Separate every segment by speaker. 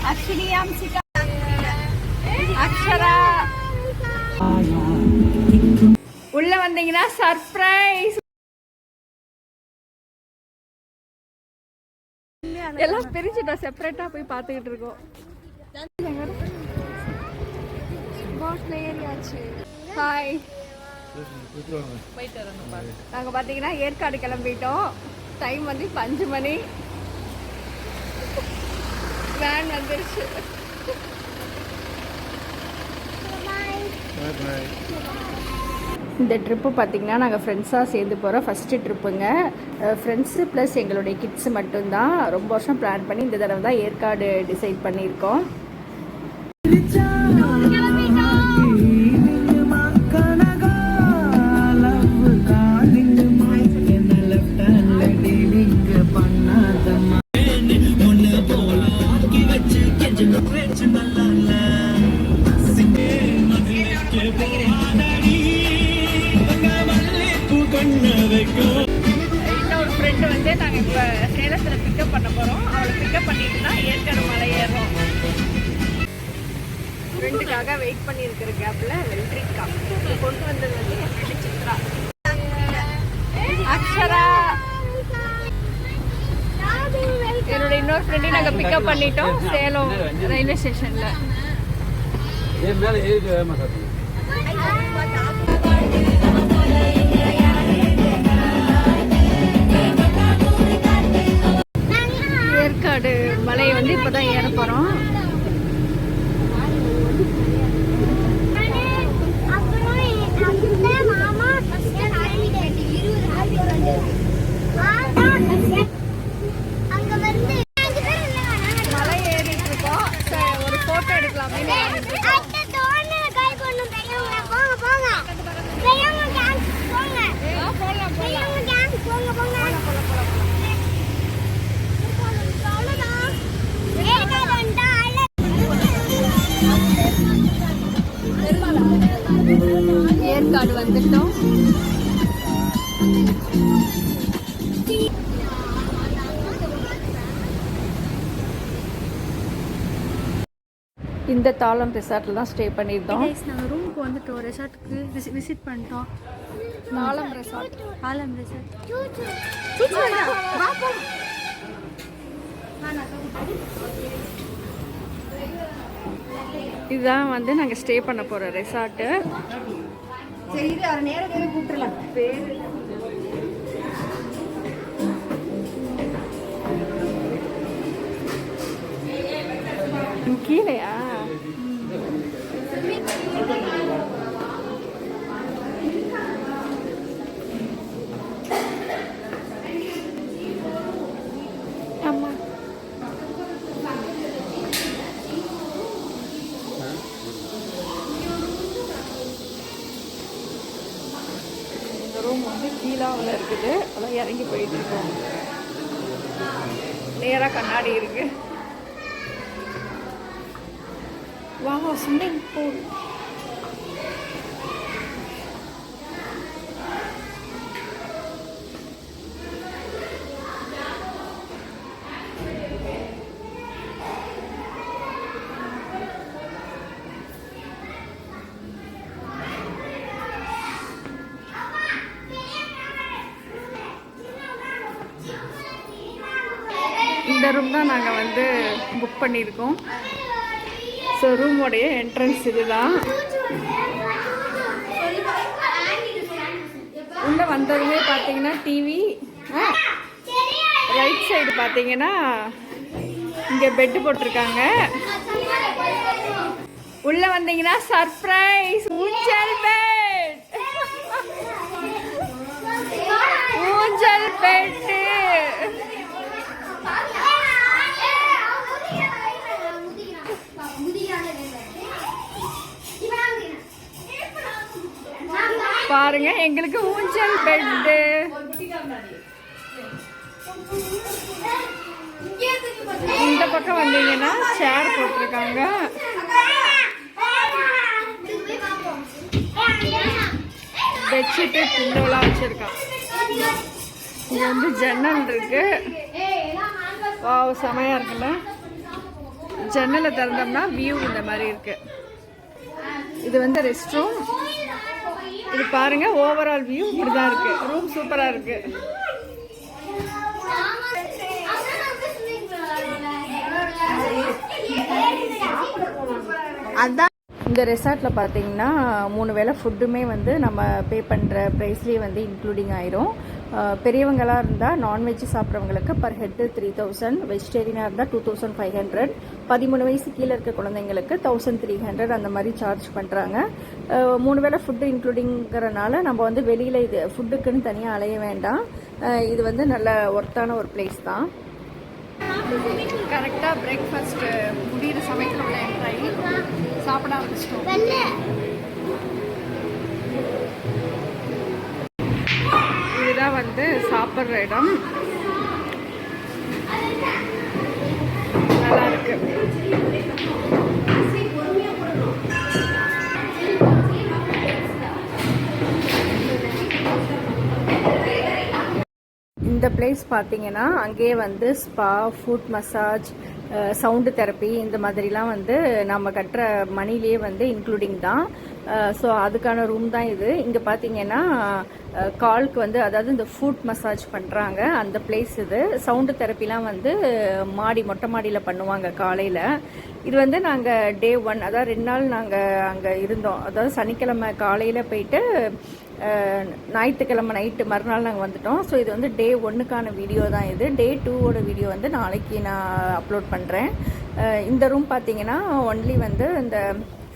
Speaker 1: அஸ்வினி, அம்சிகா, அக்ஷரா. உள்ள வந்தீங்கன்னா சர்ப்ரைஸ். எல்லாம் பிரிச்சுட்டோம், செப்பரேட்டா போய் பார்த்துக்கிட்டு இருக்கோம். ஹாய். நாங்க பாத்தீங்கன்னா ஏற்காடு கிளம்பிட்டோம். டைம் வந்து 5 மணி. வேன் வந்துருச்சு. இந்த ட்ரிப்பு பார்த்திங்கன்னா நாங்கள் ஃப்ரெண்ட்ஸாக சேர்ந்து போகிற ஃபஸ்ட்டு ட்ரிப்புங்க. ஃப்ரெண்ட்ஸு ப்ளஸ் எங்களுடைய கிட்ஸு மட்டும்தான். ரொம்ப வருஷம் பிளான் பண்ணி இந்த தடவை தான் ஏற்காடு டிசைட் பண்ணியிருக்கோம். இன்னொரு ஃப்ரெண்டு வந்து நாங்கள் இப்போ சேலத்தில் பிக்கப் பண்ண போகிறோம். அவளை பிக்கப் பண்ணிட்டு தான் ஏற்காடு மலை ஏறுறோம். ஃப்ரெண்டுக்காக வெயிட் பண்ணியிருக்கிற கேப்பில் வெள்ளரிக்கா கொண்டு வந்தது வந்து என் ஃப்ரெண்டு சித்ரா, அக்ஷரா. என்னோட இன்னொரு ஃப்ரெண்டையும் நாங்கள் பிக்கப் பண்ணிட்டோம் சேலம் ரயில்வே ஸ்டேஷனில். ஏற்காடு மலையை வந்து இப்போதான் ஏற போகிறோம். மலை ஏறிட்டு இருக்கோம். ஒரு போட்டோ எடுக்கலாமே. ஏற்காடு வந்துட்டோம். இந்த தாளம் ரிசார்ட்டில் தான் ஸ்டே பண்ணியிருந்தோம்.
Speaker 2: நாங்கள் ரூமுக்கு வந்துட்டோம். ரெசார்ட்டுக்கு விசிட் பண்ணிட்டோம்.
Speaker 1: தாளம் ரெசார்ட்.
Speaker 2: ஆலம் ரெசார்ட்.
Speaker 1: இதுதான் வந்து நாங்கள் ஸ்டே பண்ண போகிற ரெசார்ட்டு. கீழையா? ஆமா. இந்த ரூம் வந்து கீழாவில் இருக்குது. அதான் இறங்கி போயிட்டு இருக்கோம். நேராக கண்ணாடி இருக்கு. Wow, swimming pool. இந்த ரூம் தான் நாங்கள் வந்து புக் பண்ணியிருக்கோம். ஸோ ரூமோடைய என்ட்ரன்ஸ் இதுதான். உள்ளே வந்ததுமே பார்த்தீங்கன்னா டிவி, ரைட் சைடு பார்த்தீங்கன்னா இங்கே பெட்டு போட்டிருக்காங்க. உள்ளே வந்தீங்கன்னா சர்ப்ரைஸ் ஊஞ்சல் பெட். ஊஞ்சல் பெட்டு. பாருங்க, எங்களுக்கு ஊஞ்சல் பெட்டு. இந்த பக்கம் வந்தீங்கன்னா சேர் போட்டிருக்காங்க. பெட்ஷீட்டு பில்லோலாம் வச்சிருக்காங்க. இங்க வந்து ஜன்னல் இருக்கு. வாவ், செமையா இருக்குல்ல. ஜன்னலை திறந்தோம்னா வியூ இந்த மாதிரி இருக்கு. இது வந்து ரெஸ்ட் ரூம். இது பாருங்க, ஓவரால் வியூ இப்படிதான் இருக்கு. ரூம் சூப்பரா இருக்கு. அதான் இந்த ரெசார்ட்டில் பார்த்தீங்கன்னா 3 வேளை ஃபுட்டுமே வந்து நம்ம பே பண்ணுற ப்ரைஸ்லேயே வந்து இன்க்ளூடிங் ஆயிரும். பெரியவங்களாக இருந்தால் நான்வெஜ் சாப்பிட்றவங்களுக்கு பர் ஹெட்டு 3000, வெஜிடேரியனாக இருந்தால் 2500, 13 வயசு கீழே இருக்க குழந்தைங்களுக்கு 1300 அந்த மாதிரி சார்ஜ் பண்ணுறாங்க. 3 வேளை ஃபுட்டு இன்க்ளூடிங்கிறனால நம்ம வந்து வெளியில் இது ஃபுட்டுக்குன்னு தனியாக அலைய வேண்டாம். இது வந்து நல்ல ஒர்த்தான ஒரு பிளேஸ் தான். கரெக்டாக பிரேக்ஃபாஸ்ட் முடிகிற சமயத்தில் உள்ள என்ட்ராகி சாப்பிட ஆரம்பிச்சிட்டோம். இதுதான் வந்து சாப்பிட்ற இடம். நல்லா இருக்கு. இந்த பிளேஸ் பார்த்தீங்கன்னா அங்கேயே வந்து spa, food massage, sound therapy இந்த மாதிரிலாம் வந்து நம்ம கட்டுற மணிலேயே வந்து இன்க்ளூடிங் தான். ஸோ அதுக்கான ரூம் தான் இது. இங்கே பார்த்தீங்கன்னா காலுக்கு வந்து அதாவது இந்த ஃபுட் மசாஜ் பண்ணுறாங்க அந்த பிளேஸ் இது. சவுண்டு தெரப்பிலாம் வந்து மொட்டை மாடியில் பண்ணுவாங்க காலையில். இது வந்து நாங்கள் டே 1 அதாவது 2 நாள் நாங்கள் அங்கே இருந்தோம். அதாவது சனிக்கிழமை காலையில் போயிட்டு ஞாயிற்றுக்கிழமை நைட்டு மறுநாள் நாங்கள் வந்துட்டோம். ஸோ இது வந்து டே 1க்கான வீடியோ தான் இது. டே 2ஓட வீடியோ வந்து நாளைக்கு நான் அப்லோட் பண்ணுறேன். இந்த ரூம் பார்த்தீங்கன்னா ஒன்லி வந்து இந்த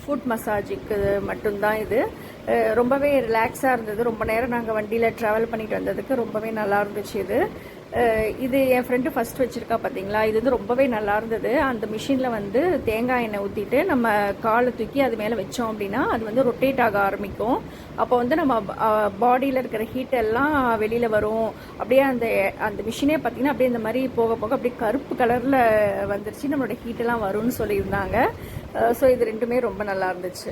Speaker 1: ஃபுட் மசாஜுக்கு மட்டும்தான் இது. ரொம்பவே ரிலாக்ஸாக இருந்தது. ரொம்ப நேரம் நாங்கள் வண்டியில் ட்ராவல் பண்ணிட்டு வந்ததுக்கு ரொம்பவே நல்லா இருந்துச்சு இது. இது என் ஃப்ரெண்டு ஃபஸ்ட் வச்சுருக்கா பார்த்தீங்களா, இது வந்து ரொம்பவே நல்லா இருந்தது. அந்த மிஷினில் வந்து தேங்காய் எண்ணெய் ஊற்றிட்டு நம்ம காலை தூக்கி அது மேலே வச்சோம் அப்படின்னா அது வந்து ரொட்டேட் ஆக ஆரம்பிக்கும். அப்போ வந்து நம்ம பாடியில் இருக்கிற ஹீட் எல்லாம் வெளியில் வரும். அப்படியே அந்த மிஷினே பார்த்தீங்கன்னா அப்படியே இந்த மாதிரி போக போக அப்படியே கருப்பு கலரில் வந்துருச்சு. நம்மளோட ஹீட்டெல்லாம் வரும்னு சொல்லியிருந்தாங்க. ஸோ இது ரெண்டுமே ரொம்ப நல்லா இருந்துச்சு.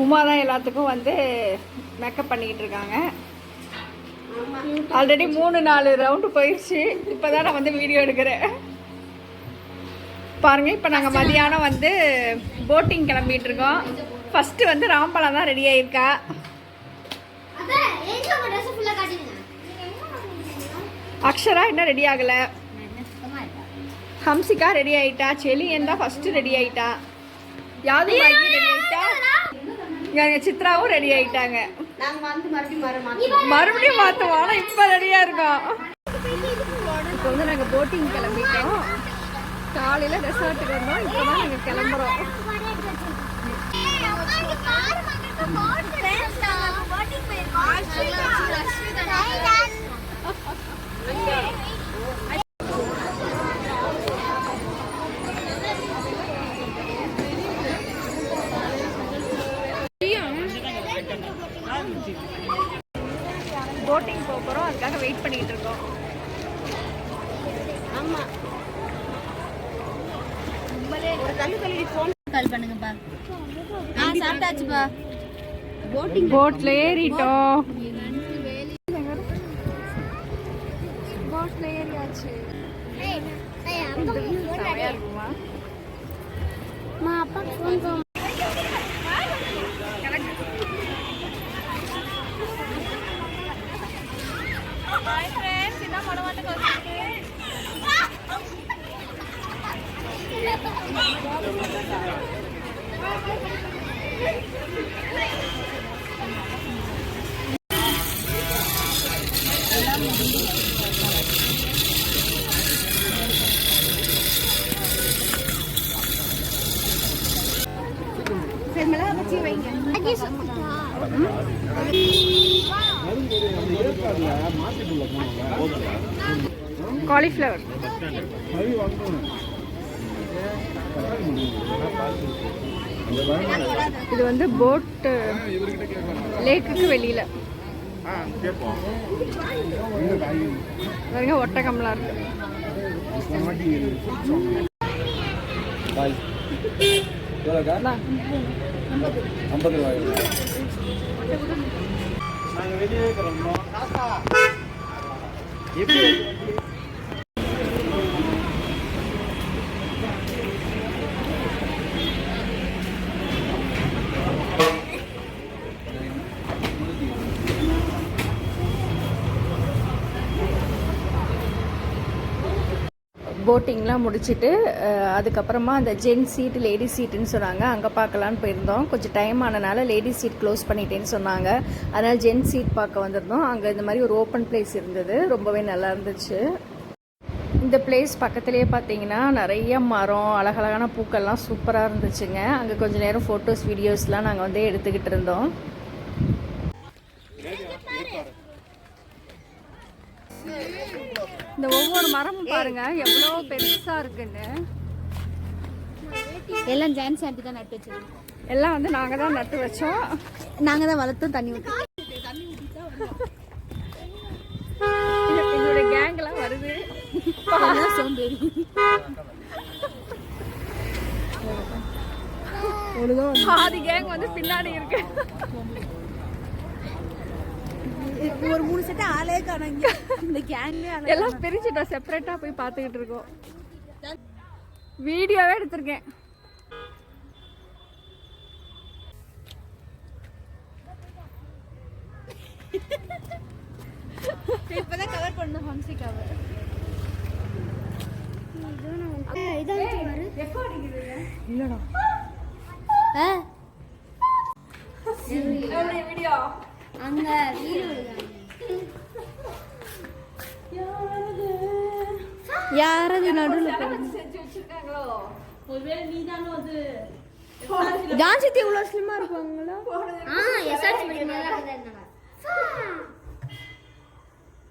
Speaker 1: உமா தான் எல்லாத்துக்கும் வந்து மேக்கப் பண்ணிக்கிட்டு இருக்காங்க. ஆல்ரெடி 3-4 ரவுண்டு போயிடுச்சு. இப்போ தான் நான் வந்து வீடியோ எடுக்கிறேன். பாருங்க, இப்போ நாங்கள் மதியானம் வந்து போட்டிங் கிளம்பிட்டு இருக்கோம். ஃபஸ்ட்டு வந்து ராம்பலா தான் ரெடி ஆயிருக்கா. அக்ஷரா இன்னும் ரெடி ஆகலை. ஹம்சிகா ரெடி ஆயிட்டா. செலியன் தான் ஃபஸ்ட்டு ரெடி ஆயிட்டா. யாரு ரெடி ஆயிட்டா. சித்ராவும் ரெடி ஆயிட்டாங்க. மறுபடியும் மாத்துவோம். ஆனா இப்ப ரெடியா இருக்கோம். இப்போ வந்து நாங்க போட்டிங் கிளம்பிட்டோம். காலையில ரெசார்ட்டுக்கு வந்தோம். இப்பதான் நாங்க கிளம்புறோம். போட்டிங் போகிறோம், அதுக்காக வெயிட் பண்ணிட்டு இருக்கோம். ஆமா, ஒரு கல்லு ஃபோன் கால் பண்ணுங்கப்பா. சாப்பிட்டாச்சுப்பா. போட்ல ஏறிட்டோம். போட்ல ஏறியாச்சு. அப்பா ஃபோன் காலிஃப்ளவர். இது வந்து போட் லேக்குக்கு வெளியில பாருங்க, ஒட்டகம்லாம் இருக்கு. $50.
Speaker 3: வெளியே கிளம்பணும் எப்படி
Speaker 1: போட்டிங்லாம் முடிச்சுட்டு அதுக்கப்புறமா அந்த ஜென் சீட் லேடி சீட்டுன்னு சொன்னாங்க, அங்கே பார்க்கலான்னு போயிருந்தோம். கொஞ்சம் டைம் ஆனனால லேடி சீட் க்ளோஸ் பண்ணிட்டேன்னு சொன்னாங்க, அதனால் ஜென் சீட் பார்க்க வந்திருந்தோம். அங்கே இந்த மாதிரி ஒரு ஓப்பன் பிளேஸ் இருந்தது, ரொம்பவே நல்லா இருந்துச்சு. இந்த பிளேஸ் பக்கத்துலேயே பார்த்தீங்கன்னா நிறைய மரம், அழகழகான பூக்கள்லாம் சூப்பராக இருந்துச்சுங்க. அங்கே கொஞ்சம் நேரம் ஃபோட்டோஸ் வீடியோஸ்லாம் நாங்கள் வந்து எடுத்துக்கிட்டு இருந்தோம். இந்த ஒவ்வொரு மரமும் பாருங்க எவ்வளோ பெருசா இருக்குன்னு.
Speaker 2: எல்லாம் ஜான்ஸ் ஆண்டி தான் நட்டு வச்சிருக்கோம்.
Speaker 1: எல்லாம் வந்து நாங்க தான் நட்டு வச்சோம்,
Speaker 2: நாங்க தான் வளர்த்தோம், தண்ணி ஊற்றி.
Speaker 1: எங்களுடைய கேங் எல்லாம் வருது.
Speaker 2: சோம்பேறி
Speaker 1: பாதி கேங் வந்து பின்னாடி இருக்கு.
Speaker 2: ஒரு 3 செட் ஆளே காணாங்க. இந்த கேங்ல
Speaker 1: எல்லாம் பிரிச்சுட்டோம், செப்பரேட்டா போய் பார்த்துக்கிட்டு இருக்கோம். வீடியோவே எடுத்திருக்கேன்.
Speaker 2: இப்பதான் கவர் பண்ணணும் ஃபங்க்ஷன் கவர்.
Speaker 1: இல்லடா வீடியோ
Speaker 2: அங்க வீடியோ யாரது நடுவில்
Speaker 1: செஞ்சு வச்சிருக்காங்களோ?
Speaker 2: ஜான்சித்தி இவ்வளோ ஸ்லிம்மா இருப்பாங்களா?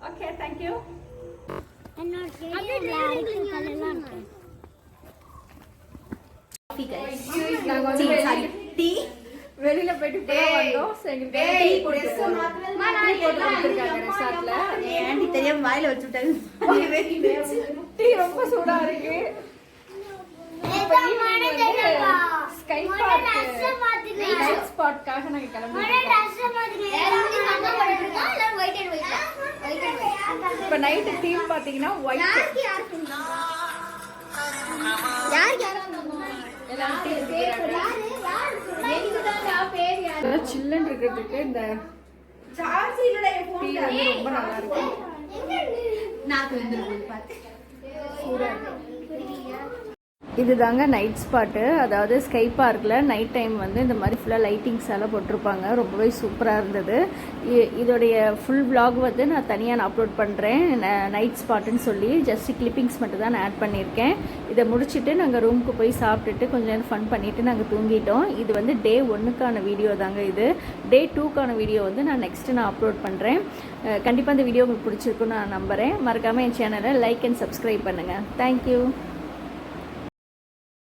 Speaker 1: Okay, thank you. வெளியில போயிட்டு வந்தோம்.
Speaker 2: தெரியாம வாயில வச்சுட்டாங்க.
Speaker 1: டீ ரொம்ப சூடா இருக்கு. ஸ்கை பார்க் ஸ்பாட்காக நாங்க கிளம்பிட்டோம். இப்ப நைட்டு தீம் பாத்தீங்கன்னா ஒயிட். சில்லுன்னு இருக்கிறதுக்கு இந்த டீ வந்து ரொம்ப நல்லா இருக்கு. சூடா இருக்கு. இதுதாங்க நைட் ஸ்பாட்டு, அதாவது ஸ்கை பார்க்கில் நைட் டைம் வந்து இந்த மாதிரி ஃபுல்லாக லைட்டிங்ஸ் எல்லாம் போட்டிருப்பாங்க, ரொம்பவே சூப்பராக இருந்தது. இதோடைய ஃபுல் vlog வந்து நான் தனியாக அப்லோட் பண்ணுறேன், நைட் ஸ்பாட்டுன்னு சொல்லி. ஜஸ்ட் கிளிப்பிங்ஸ் மட்டும் தான் நான் ஆட் பண்ணியிருக்கேன். இதை முடிச்சுட்டு நாங்கள் ரூமுக்கு போய் சாப்பிட்டுட்டு கொஞ்சம் நேரம் ஃபன் பண்ணிவிட்டு நாங்கள் தூங்கிட்டோம். இது வந்து டே 1க்கான வீடியோ தாங்க. இது டே 2க்கான வீடியோ வந்து நான் நெக்ஸ்ட்டு நான் அப்லோட் பண்ணுறேன். கண்டிப்பாக இந்த வீடியோ உங்களுக்கு பிடிச்சிருக்குன்னு நான் நம்புகிறேன். மறக்காமல் என் சேனலை லைக் அண்ட் சப்ஸ்கிரைப் பண்ணுங்கள். தேங்க்யூ.